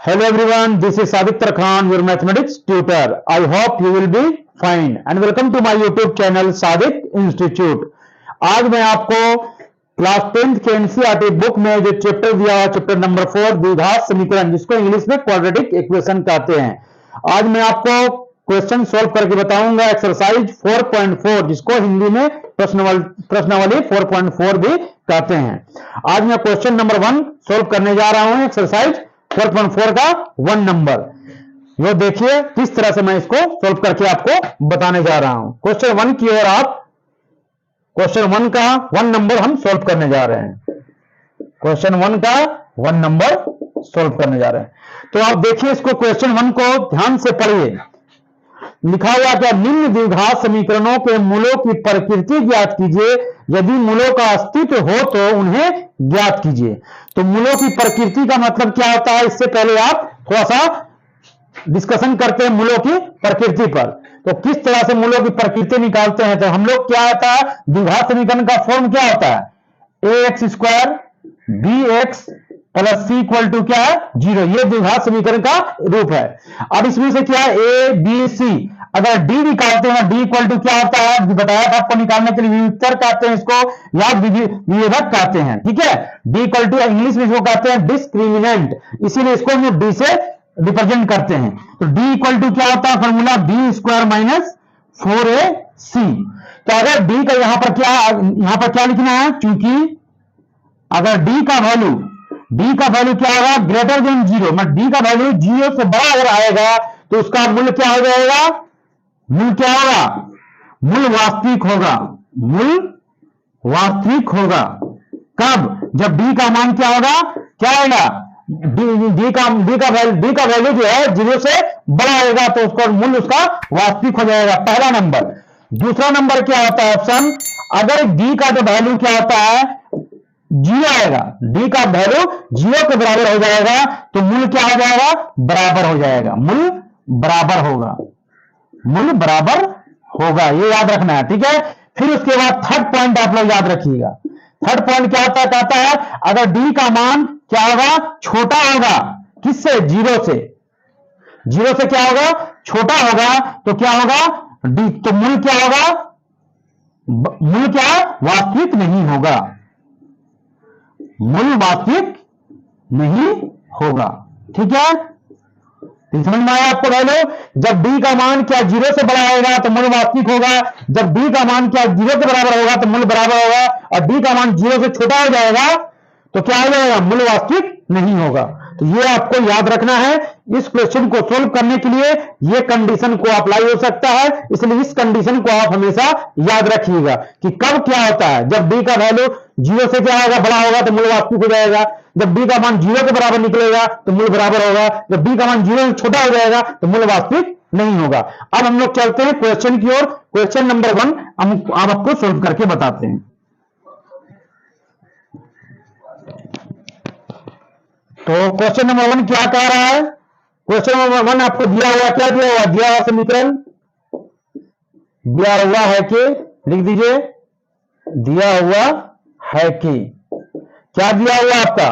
Hello everyone, this is Aditya Khan, your mathematics tutor. I hope you will be fine and welcome to my YouTube channel Sadiq institute. आज मैं आपको class 10th के NCERT book में जो chapter दिया हुआ chapter number 4 द्विघात समीकरण, जिसको इंग्लिश में क्वाड्रेटिक इक्वेशन कहते हैं, आज मैं आपको क्वेश्चन सॉल्व करके बताऊंगा। एक्सरसाइज 4.4 जिसको हिंदी में प्रश्नावली 4.4 भी कहते हैं। आज मैं क्वेश्चन नंबर 1 सॉल्व करने जा रहा हूं, एक्सरसाइज 4.4 का 1 नंबर। वो देखिए किस तरह से मैं इसको सॉल्व करके आपको बताने जा रहा हूं। क्वेश्चन 1 की ओर आप, क्वेश्चन 1 का 1 नंबर हम सॉल्व करने जा रहे हैं। क्वेश्चन 1 का 1 नंबर सॉल्व करने जा रहे हैं। तो आप देखिए इसको, क्वेश्चन 1 को ध्यान से पढ़िए। लिखा हुआ क्या, निम्न द्विघात समीकरणों के मूलों की प्रकृति ज्ञात कीजिए, यदि मूलों का अस्तित्व हो तो उन्हें ज्ञात कीजिए। तो मूलों की प्रकृति का मतलब क्या होता है, इससे पहले आप थोड़ा सा डिस्कशन करते हैं मूलों की प्रकृति पर। तो किस तरह से मूलों की प्रकृति निकालते हैं, तो हम लोग क्या होता है, द्विघात समीकरण का फॉर्म क्या होता है, ax square bx plus C equal to क्या है, 0। ये द्विघात समीकरण का रूप है। अब इसमें से क्या है, ए बी सी, अगर डी निकालते हैं, डी इक्वल टू क्या होता है, बताया था आपको, निकालने के लिए विविधतर कहते हैं इसको, या विभेदक कहते हैं। ठीक है, डी इक्वल टू इंग्लिश में इसको कहते हैं डिस्क्रिमिनेंट, इसीलिए इसको हम डी से रिप्रेजेंट करते हैं। तो डी इक्वल टू क्या होता है, formula B square minus 4ac। तो अगर डी का यहां पर क्या लिखना है, क्योंकि अगर डी का वैल्यू क्या होगा, ग्रेटर देन 0, मतलब डी का वैल्यू 0 से बड़ा अगर आएगा तो उसका मूल्य क्या हो जाएगा, मूल क्या होगा, मूल वास्तविक होगा। मूल वास्तविक होगा कब, जब डी का मान क्या होगा, क्या आएगा, डी का वैल्यू जो है 0 से बड़ा आएगा तो उसका मूल्य उसका वास्तविक हो जाएगा, पहला नंबर। दूसरा नंबर क्या होता है ऑप्शन, अगर डी का जो वैल्यू क्या होता है 0 आएगा, डी का वैल्यू 0 के बराबर हो जाएगा तो मूल्य क्या हो जाएगा, बराबर हो जाएगा, मूल्य बराबर होगा, मूल्य बराबर होगा, ये याद रखना है। ठीक है, फिर उसके बाद थर्ड पॉइंट आप लोग याद रखिएगा। थर्ड पॉइंट क्या होता है, कहता है अगर डी का मान क्या होगा, छोटा होगा, किससे, 0 से, 0 से क्या होगा, छोटा होगा, तो क्या होगा, डी तो मूल्य क्या होगा, मूल्य क्या वास्तविक नहीं होगा, मूल्य वास्तविक नहीं होगा। ठीक है, समझ में आया आपको वैल्यू, जब डी का मान क्या 0 से बड़ा आएगा तो मूल्य वास्तविक होगा, जब डी का मान क्या 0 के बराबर होगा तो मूल्य बराबर होगा, और डी का मान 0 से छोटा हो जाएगा तो क्या हो जाएगा, मूल्य वास्तविक नहीं होगा। तो ये आपको याद रखना है। इस क्वेश्चन को सोल्व करने के लिए ये कंडीशन को अप्लाई हो सकता है, इसलिए इस कंडीशन को आप हमेशा याद रखिएगा कि कब क्या होता है, जब डी का वैल्यू 0 से क्या होगा, बड़ा होगा तो मूल्य वास्तविक हो जाएगा, जब डी का मान 0 के बराबर निकलेगा तो मूल्य बराबर होगा, जब डी का मान 0 से छोटा हो जाएगा तो मूल्य वास्तविक नहीं होगा। अब हम लोग चलते हैं क्वेश्चन की ओर। क्वेश्चन नंबर 1 हम आपको सोल्व करके बताते हैं। तो क्वेश्चन नंबर 1 क्या कह रहा है, क्वेश्चन नंबर 1 आपको दिया हुआ, क्या दिया हुआ, दिया हुआ समीकरण दिया हुआ है कि, लिख दीजिए, दिया हुआ है कि, क्या दिया हुआ आपका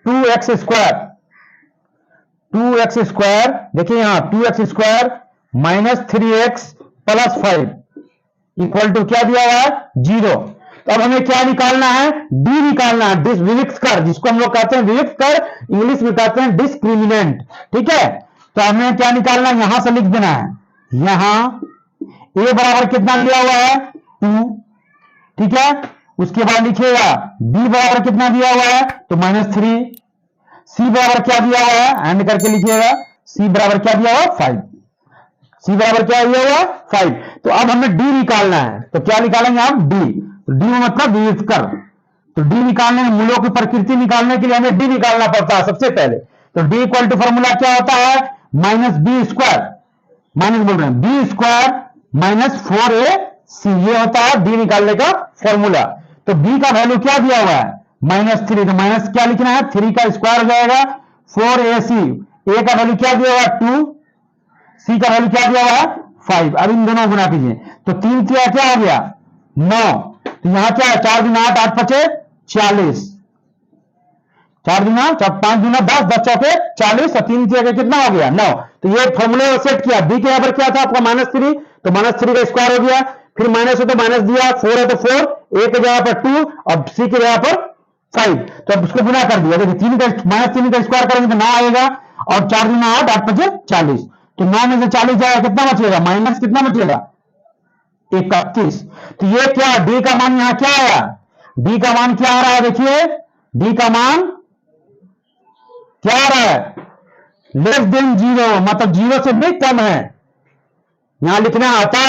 2x स्क्वायर, देखिए यहां 2x square minus 3x plus 5 equal to क्या दिया हुआ है, 0। तो अब हमें क्या निकालना है, डी निकालना है, विविक्त कर, जिसको हम लोग कहते हैं विविक्त कर, इंग्लिश में कहते हैं डिस्क्रिमिनेंट। ठीक है, तो हमें क्या निकालना है, यहां से लिख देना है, यहां a बराबर कितना दिया हुआ है, 2। ठीक है, उसके बाद लिखिएगा b बराबर कितना दिया हुआ है, तो -3। c बराबर क्या दिया हुआ है, एंड करके लिखिएगा, c बराबर क्या दिया हुआ, 5। c बराबर क्या दिया हुआ, 5। तो अब हमें d निकालना है, तो क्या निकालेंगे आप, d, डी मतलब विविक्त कर। तो डी निकालने, मूलों की प्रकृति निकालने के लिए हमें डी निकालना पड़ता है सबसे पहले। तो डी इक्वल टू फॉर्मूला क्या होता है, माइनस बी स्क्वायर, माइनस बोल रहे हैं बी स्क्वायर माइनस 4ac, ये होता है डी निकालने का फॉर्मूला। तो बी का वैल्यू क्या दिया हुआ है, -3, तो माइनस क्या लिखना है, 3 का स्क्वायर हो जाएगा, 4ac, ए का वैल्यू क्या दिया हुआ है 2, सी का वैल्यू क्या दिया हुआ है 5। अब इन दोनों गुना कीजिए, तो 3 क्या हो गया 9, तो यहां क्या है, 4 दिन 8, 8 5 40, 4 दूना 5 दूना 10, 10 चौके 40 और 3 की कितना हो गया 9। तो ये फॉर्मूला सेट किया। बी के यहाँ पर क्या था आपका -3, तो -3 का स्क्वायर हो गया। फिर माइनस है तो माइनस दिया, 4 है तो 4, ए के जगह पर 2 और सी के जगह पर 5। तो अब उसको गुना कर दिया। देखिए 3 का -3 का स्क्वायर करेंगे तो 9 आएगा और 4 दूना 8, 8 5 40। तो 9 में से 40 जाएगा, कितना बचेगा माइनस कितना बचेगा 31। तो ये क्या डी का मान यहां क्या आया, डी का मान क्या आ रहा है, देखिए डी का मान क्या आ रहा है लेस देन 0, मतलब 0 से भी कम है। यहां लिखना आता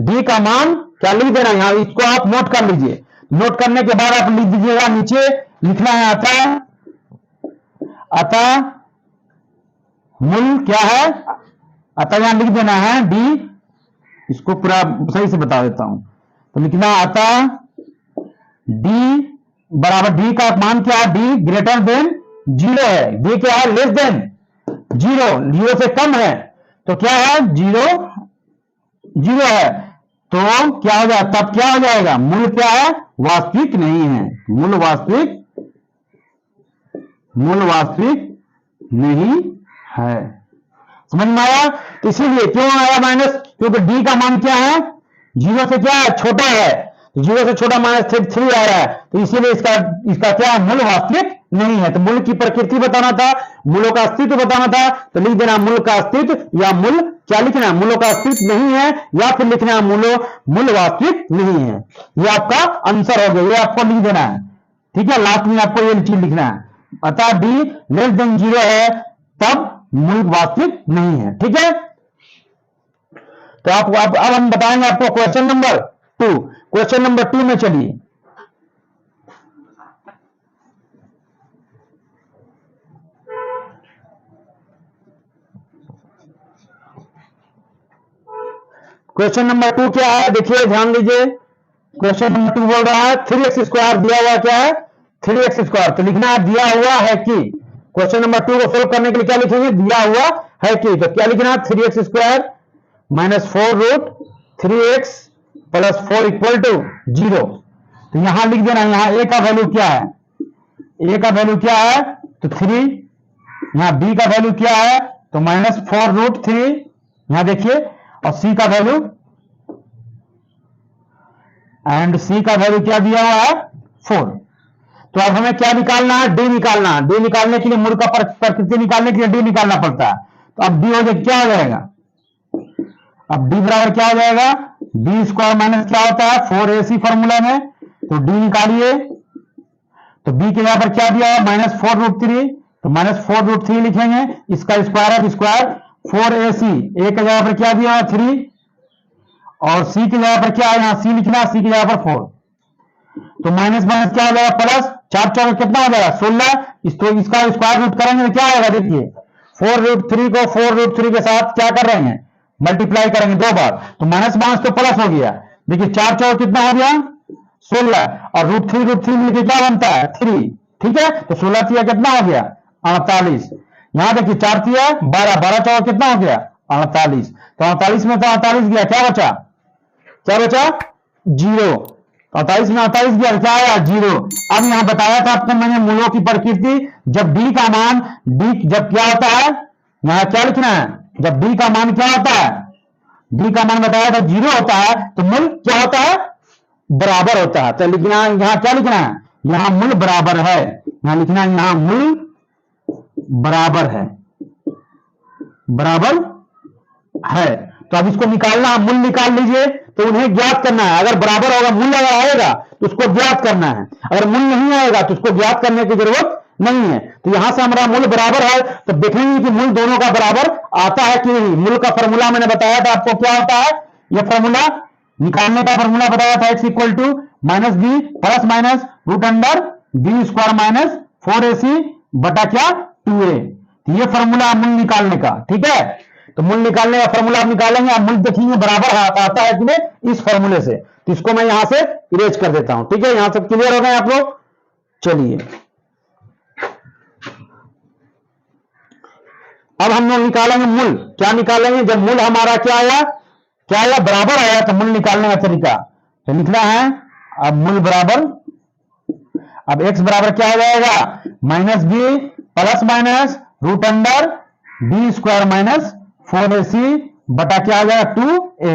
डी का मान क्या लिख देना, यहां इसको आप नोट कर लीजिए। नोट करने के बाद आप लिख दीजिएगा नीचे लिखना है अतः मूल क्या है, अतः यहां लिख देना है डी, इसको पूरा सही से बता देता हूं। तो लिखना अतः डी बराबर डी का मान क्या है, डी ग्रेटर देन 0 है। डी क्या है लेस देन 0, 0 से कम है। तो क्या है 0 है। तो क्या हो जाएगा, तब क्या हो जाएगा मूल क्या है वास्तविक नहीं है, मूल वास्तविक नहीं है। समझ में आया। तो इसीलिए क्यों आया माइनस, क्योंकि डी का मान क्या है 0 से क्या है छोटा है, 0 से छोटा -3 आ रहा है। तो इसीलिए इसका क्या है मूल वास्तविक नहीं है। तो मूल की प्रकृति बताना था, मूलों का अस्तित्व बताना था। तो लिख देना मूल का अस्तित्व, या मूल क्या लिखना मूलों का अस्तित्व नहीं है, या फिर लिखना मूल वास्तविक नहीं है। ये आपका आंसर हो गया, ये आपको लिख देना है। ठीक है, लास्ट में आपको ये चीज लिखना है, अतः डी लेस देन 0 है तब मूल वास्तविक नहीं है। ठीक है, तो आपको अब हम बताएंगे आपको क्वेश्चन नंबर 2। क्वेश्चन नंबर 2 में चलिए, क्वेश्चन नंबर 2 क्या है, देखिए ध्यान दीजिए। क्वेश्चन नंबर 2 बोल रहा है 3x² दिया हुआ क्या है 3x²। तो लिखना है दिया हुआ है कि, क्वेश्चन नंबर 2 को सोल्व करने के लिए क्या लिखेंगे, दिया हुआ है कि। तो क्या लिखना है 3x² - 4√3x + 4 = 0। तो यहां लिख देना, यहां a का वैल्यू क्या है, a का वैल्यू क्या है तो 3, यहां b का वैल्यू क्या है तो -4√3, यहां देखिए, और c का वैल्यू, एंड c का वैल्यू क्या दिया हुआ है 4। तो अब हमें क्या निकालना है, डी निकालना है। डी निकालने के लिए मूल का प्रकृति निकालने के लिए डी निकालना पड़ता है। तो अब डी हो जाए क्या हो जाएगा, अब डी बराबर क्या हो जाएगा b² माइनस क्या होता है 4ac फॉर्मूला में। तो डी निकालिए, तो b के यहां पर क्या दिया है -4√3, तो -4√3 लिखेंगे, इसका स्क्वायर है स्क्वायर 4ac, a के जगह पर क्या दिया है 3, और c की जगह पर क्या है, यहां c लिखना है, c की जगह पर 4। तो माइनस माइनस क्या हो जाएगा प्लस, 4 चौके कितना हो जाएगा 16। तो इसका स्क्वायर रूट करेंगे तो क्या आएगा, देखिए 4√3 को 4√3 के साथ क्या कर रहे हैं मल्टीप्लाई करेंगे 2 बार, तो माइनस माइनस तो प्लस हो गया। देखिए 4 चौके कितना हो गया 16, और √3 मिलकर क्या बनता है 3। ठीक है, तो 16 तिया कितना हो गया 48। यहां देखिए 4 तिया 12, 12 चौके कितना हो गया 48। तो 48 में तो 48 गया, क्या बचा 0। 48 में 48 गया, क्या आया 0। अब यहां बताया था आपको मैंने मूलों की प्रकृति, जब डी का मान जब क्या होता है, यहां क्या लिखना है, जब डी का मान क्या होता है, डी का मान बताया था 0 होता है, तो मूल क्या होता है बराबर होता है। तो लिखना यहां क्या लिखना है, यहां मूल बराबर है, यहां लिखना है यहां मूल बराबर है, बराबर है। तो अब इसको निकालना है, मूल निकाल लीजिए। तो उन्हें ज्ञात करना है, अगर बराबर होगा मूल अगर आएगा तो उसको ज्ञात करना है, अगर मूल नहीं आएगा तो उसको ज्ञात करने की जरूरत नहीं है। तो यहां से हमारा मूल बराबर है, तो देखेंगे कि मूल दोनों का बराबर आता है कि नहीं। मूल का फॉर्मूला मैंने बताया था आपको क्या होता है, यह फॉर्मूला निकालने का फॉर्मूला बताया था, x = -b plus minus √b² - 4ac बटा क्या 2a। तो ये फॉर्मूला मूल निकालने का। ठीक है, तो मूल निकालने का फॉर्मूला आप निकालेंगे, आप मूल देखेंगे बराबर आता है कि नहीं इस फॉर्मूले से। तो इसको मैं यहां से इरेज कर देता हूं। ठीक है, यहां सब क्लियर हो गए आप लोग। चलिए अब हम लोग निकालेंगे मूल। क्या निकालेंगे, जब मूल हमारा क्या आया बराबर आया, तो मूल निकालने का तरीका तो लिखना है, अब मूल बराबर, अब x बराबर क्या हो जाएगा, minus B plus minus root under B square minus 4ac बटा क्या आ जाएगा 2a।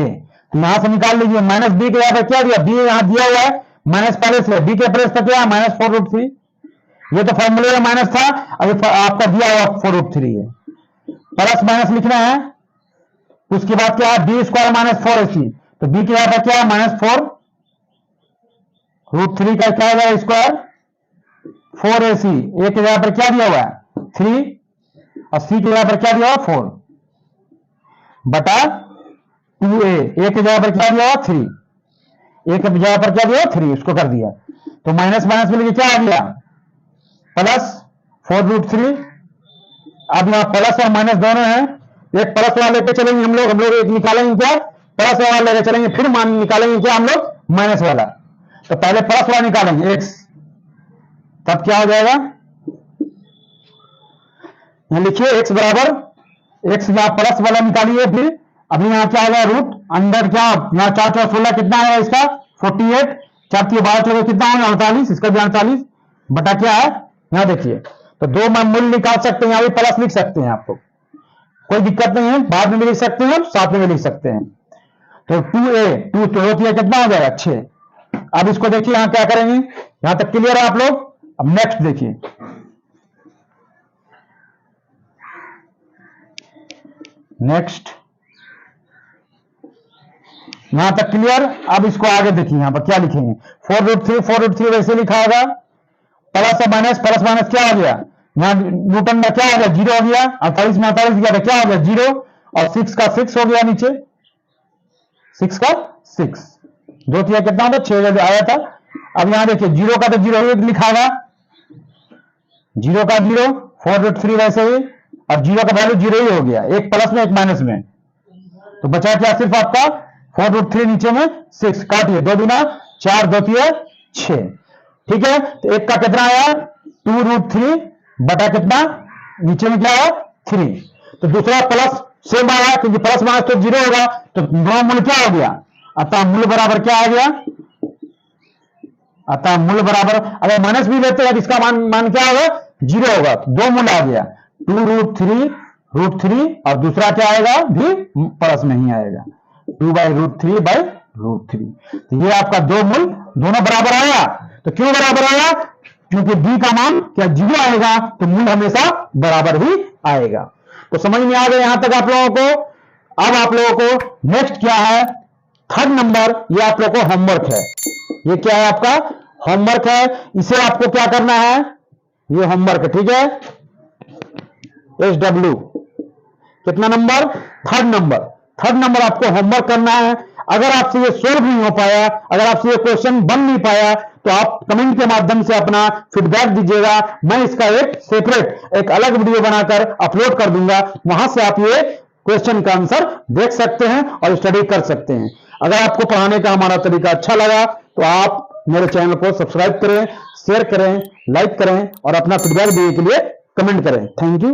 तो यहां से निकाल लीजिए, माइनस बी के यहाँ पे क्या दिया, बी यहां दिया हुआ है माइनस पहले से, बी के प्लेस पर क्या है माइनस 4√3, ये तो फॉर्मूले में माइनस था, अभी आपका दिया हुआ 4√3 है, प्लस माइनस लिखना है, उसके बाद क्या है बी स्क्वायर माइनस 4ac, तो बी के यहाँ पर क्या है माइनस 4√3 का क्या होगा स्क्वायर 4ac, ए के जगह पर क्या दिया हुआ है 3 और सी के जगह पर क्या दिया हुआ 4 बटा 2a, ए के जगह पर क्या दिया हुआ 3, ए के जगह पर क्या दिया 3, उसको कर दिया, तो माइनस माइनस मिल के क्या आ गया प्लस 4√3। अब यहां प्लस और माइनस दोनों हैं, एक प्लस वाला लेके चलेंगे हम लोग एक निकालेंगे क्या प्लस वाला लेके चलेंगे, फिर निकालेंगे क्या हम लोग माइनस वाला, तो पहले प्लस वाला निकालेंगे x, तब क्या हो जाएगा, यहां लिखिए x बराबर x, यहां प्लस वाला निकालिए, फिर अभी यहां क्या होगा रूट अंडर क्या, यहां 4 4 16 कितना है इसका 48, 4 3 12 14 कितना होगा 48, इसका भी 48 बटा क्या है, यहां देखिए, तो दो में मूल्य निकाल सकते हैं, यहां भी प्लस लिख सकते हैं, आपको कोई दिक्कत नहीं है, बाद में भी लिख सकते हैं, साथ में भी लिख सकते हैं, तो 2a 2 तो होती है कितना हो जाएगा 6। अब इसको देखिए यहां क्या करेंगे, यहां तक क्लियर है आप लोग। अब नेक्स्ट देखिए, नेक्स्ट यहां तक क्लियर। अब इसको आगे देखिए, यहां पर क्या लिखेंगे 4√3 वैसे लिखा होगा, प्लस और माइनस प्लस माइनस क्या हो गया, यहां न्यूटन में क्या हो गया 0 हो गया, 48 में 48 गया तो क्या हो गया 0, और 6 का 6 हो गया नीचे, 6 का 6 दो किया कितना होता 6 आया था। अब यहां देखिए 0 का तो 0 लिखा होगा, 0 का 0 4√3 वैसे ही, और 0 का वैल्यू 0 ही हो गया, एक प्लस में एक माइनस में, तो बचा क्या सिर्फ आपका 4√3 नीचे में 6, काटिए 2 दूना 4 2 6, ठीक है। तो एक का कितना आया 2√3 बटा कितना नीचे में क्या है 3, तो दूसरा प्लस सेम आया क्योंकि प्लस माइनस तो 0 होगा, तो दोनों मूल्य क्या हो गया, अतः मूल्य बराबर क्या आ गया, अतः मूल्य बराबर, अगर माइनस भी लेते हैं इसका मान क्या होगा 0 होगा, तो दो मूल्य आ गया 2√3 और दूसरा क्या आएगा भी प्लस नहीं आएगा 2/√3/√3, तो ये आपका दो मूल्य दोनों बराबर आया। तो क्यों बराबर आया, क्योंकि b का मान क्या 0 आएगा, तो मूल्य हमेशा बराबर ही आएगा। तो समझ में आ गया यहां तक आप लोगों को। अब आप लोगों को नेक्स्ट क्या है, थर्ड नंबर, ये आप लोगों को होमवर्क है, ये क्या है आपका होमवर्क है, इसे आपको क्या करना है, ये होमवर्क है, ठीक है। SW कितना नंबर, थर्ड नंबर आपको होमवर्क करना है। अगर आपसे ये सोल्व नहीं हो पाया, अगर आपसे ये क्वेश्चन बन नहीं पाया, तो आप कमेंट के माध्यम से अपना फीडबैक दीजिएगा, मैं इसका एक सेपरेट एक अलग वीडियो बनाकर अपलोड कर दूंगा, वहां से आप ये क्वेश्चन का आंसर देख सकते हैं और स्टडी कर सकते हैं। अगर आपको पढ़ाने का हमारा तरीका अच्छा लगा तो आप मेरे चैनल को सब्सक्राइब करें, शेयर करें, लाइक करें और अपना फीडबैक देने के लिए कमेंट करें। Thank you.